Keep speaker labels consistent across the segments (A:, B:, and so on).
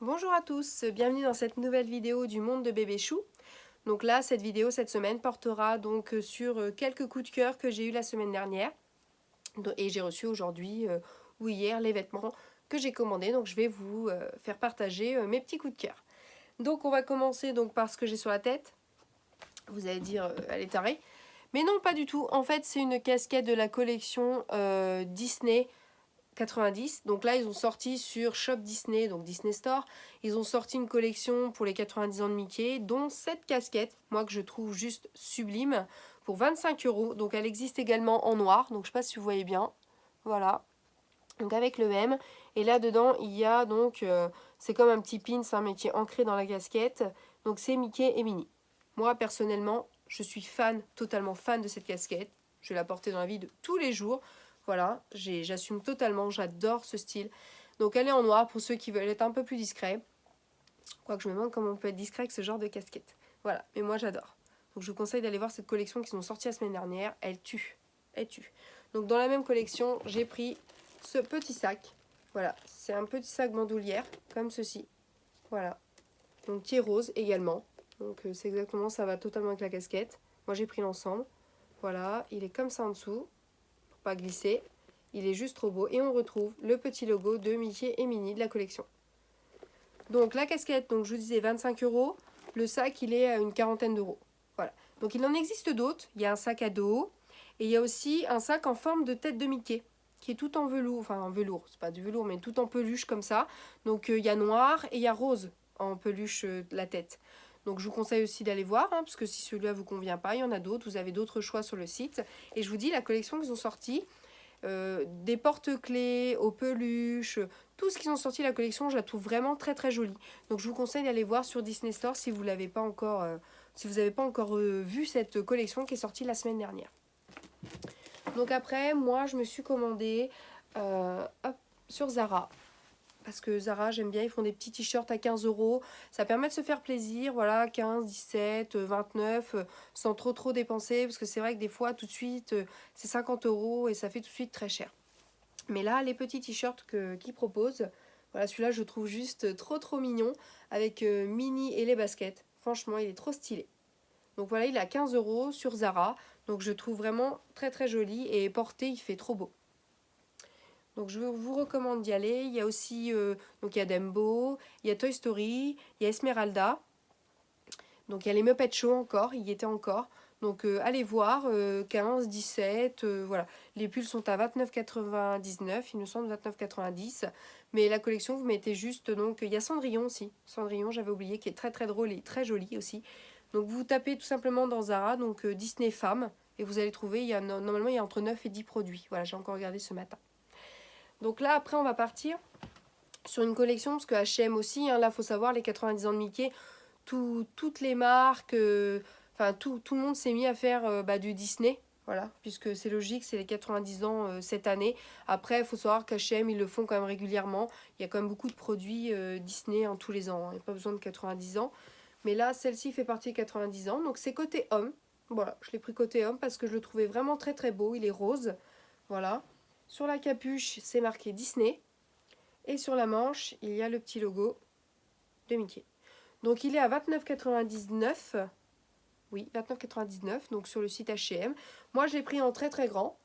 A: Bonjour à tous, bienvenue dans cette nouvelle vidéo du monde de bébé chou. Donc là, cette vidéo cette semaine portera donc sur quelques coups de cœur que j'ai eu la semaine dernière. Et j'ai reçu aujourd'hui ou hier les vêtements que j'ai commandés. Donc je vais vous faire partager mes petits coups de cœur. Donc on va commencer donc par ce que j'ai sur la tête. Vous allez dire elle est tarée. Mais non, pas du tout. En fait, c'est une casquette de la collection Disney 90. Donc là, ils ont sorti sur Shop Disney, donc Disney Store, ils ont sorti une collection pour les 90 ans de Mickey, dont cette casquette, moi que je trouve juste sublime, pour 25 euros. Donc elle existe également en noir, donc je ne sais pas si vous voyez bien. Voilà. Donc avec le M. Et là dedans, il y a donc, c'est comme un petit pins, hein, mais qui est ancré dans la casquette. Donc c'est Mickey et Minnie. Moi personnellement, je suis fan, totalement fan de cette casquette. Je vais la porter dans la vie de tous les jours. Voilà, j'assume totalement, j'adore ce style. Donc elle est en noir pour ceux qui veulent être un peu plus discrets. Quoique je me demande comment on peut être discret avec ce genre de casquette. Voilà, mais moi j'adore. Donc je vous conseille d'aller voir cette collection qui sont sorties la semaine dernière. Elle tue, elle tue. Donc dans la même collection, j'ai pris ce petit sac. Voilà, c'est un petit sac bandoulière, comme ceci. Voilà, donc qui est rose également. Donc c'est exactement, ça va totalement avec la casquette. Moi j'ai pris l'ensemble. Voilà, il est comme ça en dessous, pour pas glisser. Il est juste trop beau. Et on retrouve le petit logo de Mickey et Minnie de la collection. Donc la casquette, donc je vous disais 25 euros. Le sac, il est à une quarantaine d'euros. Voilà. Donc il en existe d'autres. Il y a un sac à dos. Et il y a aussi un sac en forme de tête de Mickey, qui est tout en velours. Enfin en velours, c'est pas du velours, mais tout en peluche comme ça. Donc il y a noir et il y a rose en peluche la tête. Donc je vous conseille aussi d'aller voir, hein, parce que si celui-là vous convient pas, il y en a d'autres. Vous avez d'autres choix sur le site. Et je vous dis, la collection qu'ils ont sortie, des porte-clés aux peluches, tout ce qu'ils ont sorti de la collection, je la trouve vraiment très très jolie. Donc je vous conseille d'aller voir sur Disney Store si vous l'avez pas encore, si vous n'avez pas encore vu cette collection qui est sortie la semaine dernière. Donc après, moi je me suis commandé hop, sur Zara. Parce que Zara, j'aime bien, ils font des petits t-shirts à 15 euros. Ça permet de se faire plaisir, voilà, 15, 17, 29, sans trop dépenser. Parce que c'est vrai que des fois, tout de suite, c'est 50 euros et ça fait tout de suite très cher. Mais là, les petits t-shirts qu'ils proposent, voilà, celui-là, je trouve juste trop mignon. Avec Minnie et les baskets. Franchement, il est trop stylé. Donc voilà, il est à 15 euros sur Zara. Donc je trouve vraiment très joli. Et porté, il fait trop beau. Donc je vous recommande d'y aller. Il y a aussi donc il y a Dumbo, il y a Toy Story, il y a Esmeralda. Donc il y a les Muppet Show encore, il y était encore. Donc allez voir, 15, 17, voilà. Les pulls sont à 29,99, il me semble 29,90. Mais la collection, vous mettez juste, donc il y a Cendrillon aussi. Cendrillon, j'avais oublié, qui est très drôle et très joli aussi. Donc vous tapez tout simplement dans Zara, donc Disney Femmes, et vous allez trouver, normalement il y a entre 9 et 10 produits. Voilà, j'ai encore regardé ce matin. Donc là, après, on va partir sur une collection, parce que H&M aussi, hein, là, il faut savoir, les 90 ans de Mickey, toutes les marques, enfin, tout le monde s'est mis à faire du Disney, voilà, puisque c'est logique, c'est les 90 ans cette année. Après, il faut savoir qu'H&M, ils le font quand même régulièrement. Il y a quand même beaucoup de produits Disney hein, tous les ans, hein. Il n'y a pas besoin de 90 ans. Mais là, celle-ci fait partie des 90 ans, donc c'est côté homme. Voilà, je l'ai pris côté homme parce que je le trouvais vraiment très beau, il est rose, voilà. Sur la capuche, c'est marqué Disney. Et sur la manche, il y a le petit logo de Mickey. Donc il est à 29,99. Oui, 29,99. Donc sur le site H&M. Moi, je l'ai pris en très grand.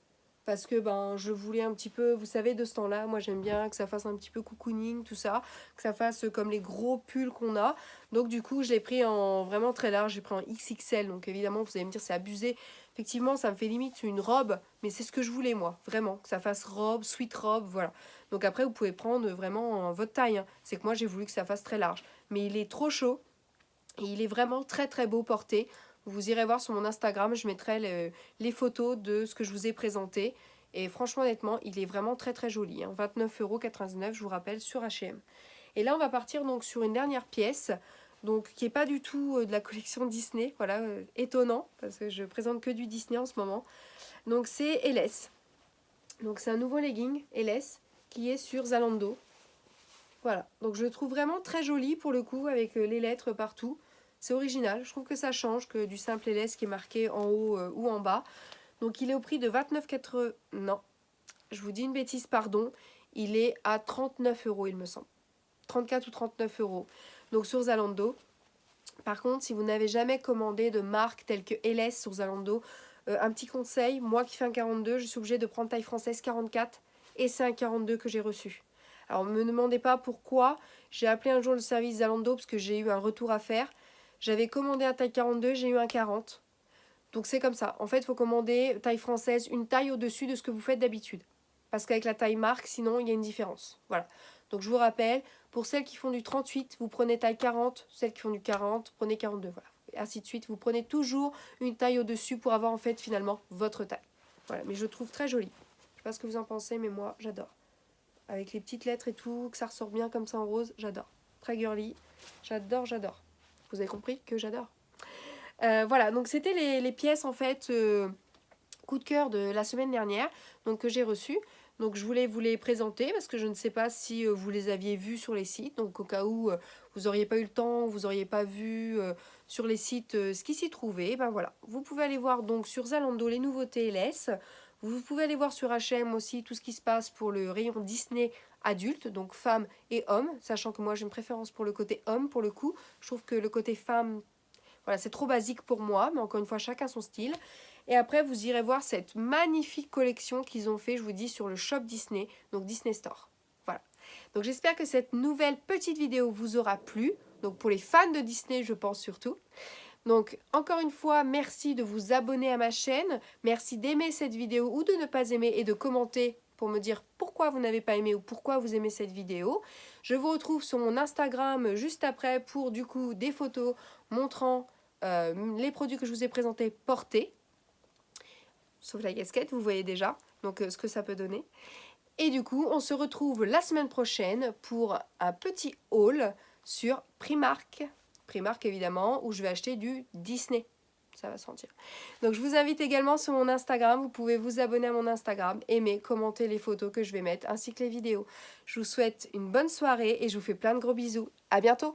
A: Parce que je voulais un petit peu, vous savez, de ce temps-là, moi j'aime bien que ça fasse un petit peu cocooning, tout ça, que ça fasse comme les gros pulls qu'on a. Donc du coup, je l'ai pris en vraiment très large, j'ai pris en XXL. Donc évidemment, vous allez me dire c'est abusé. Effectivement, ça me fait limite une robe, mais c'est ce que je voulais moi, vraiment, que ça fasse robe, sweat robe, voilà. Donc après, vous pouvez prendre vraiment votre taille, hein. C'est que moi j'ai voulu que ça fasse très large. Mais il est trop chaud et il est vraiment très beau porté. Vous irez voir sur mon Instagram, je mettrai les photos de ce que je vous ai présenté. Et franchement, honnêtement, il est vraiment très joli. Hein. 29,99 €, je vous rappelle, sur H&M. Et là, on va partir donc sur une dernière pièce, donc qui n'est pas du tout de la collection Disney. Voilà, étonnant, parce que je présente que du Disney en ce moment. Donc c'est LS. Donc c'est un nouveau legging LS qui est sur Zalando. Voilà, donc je le trouve vraiment très joli pour le coup, avec les lettres partout. C'est original, je trouve que ça change que du simple LS qui est marqué en haut ou en bas. Donc il est au prix de 29,80 €. Non, je vous dis une bêtise, pardon. Il est à 39 € il me semble. 34 ou 39 euros. Donc sur Zalando. Par contre, si vous n'avez jamais commandé de marque telle que LS sur Zalando, un petit conseil, moi qui fais un 42, je suis obligée de prendre taille française 44 et c'est un 42 que j'ai reçu. Alors ne me demandez pas pourquoi, j'ai appelé un jour le service Zalando parce que j'ai eu un retour à faire. J'avais commandé un taille 42, j'ai eu un 40. Donc c'est comme ça. En fait, il faut commander taille française, une taille au-dessus de ce que vous faites d'habitude. Parce qu'avec la taille marque, sinon, il y a une différence. Voilà. Donc je vous rappelle, pour celles qui font du 38, vous prenez taille 40. Celles qui font du 40, prenez 42. Voilà. Et ainsi de suite. Vous prenez toujours une taille au-dessus pour avoir en fait finalement votre taille. Voilà. Mais je trouve très joli. Je sais pas ce que vous en pensez, mais moi, j'adore. Avec les petites lettres et tout, que ça ressort bien comme ça en rose, j'adore. Très girly. J'adore, j'adore. Vous avez compris que j'adore. Voilà, donc c'était les pièces en fait coup de cœur de la semaine dernière donc, que j'ai reçues. Donc je voulais vous les présenter parce que je ne sais pas si vous les aviez vues sur les sites. Donc au cas où vous n'auriez pas eu le temps, vous n'auriez pas vu sur les sites ce qui s'y trouvait, ben voilà. Vous pouvez aller voir donc sur Zalando les nouveautés LS. Vous pouvez aller voir sur H&M aussi tout ce qui se passe pour le rayon Disney adulte, donc femmes et hommes, sachant que moi j'ai une préférence pour le côté homme pour le coup. Je trouve que le côté femme, voilà, c'est trop basique pour moi, mais encore une fois, chacun son style. Et après, vous irez voir cette magnifique collection qu'ils ont fait, je vous dis, sur le shop Disney, donc Disney Store. Voilà. Donc j'espère que cette nouvelle petite vidéo vous aura plu. Donc pour les fans de Disney, je pense surtout. Donc encore une fois, merci de vous abonner à ma chaîne. Merci d'aimer cette vidéo ou de ne pas aimer et de commenter pour me dire pourquoi vous n'avez pas aimé ou pourquoi vous aimez cette vidéo. Je vous retrouve sur mon Instagram juste après pour du coup des photos montrant les produits que je vous ai présentés portés. Sauf la casquette, vous voyez déjà donc ce que ça peut donner. Et du coup, on se retrouve la semaine prochaine pour un petit haul sur Primark. Primark évidemment, où je vais acheter du Disney. Ça va sentir. Donc je vous invite également sur mon Instagram. Vous pouvez vous abonner à mon Instagram, aimer, commenter les photos que je vais mettre, ainsi que les vidéos. Je vous souhaite une bonne soirée et je vous fais plein de gros bisous. À bientôt!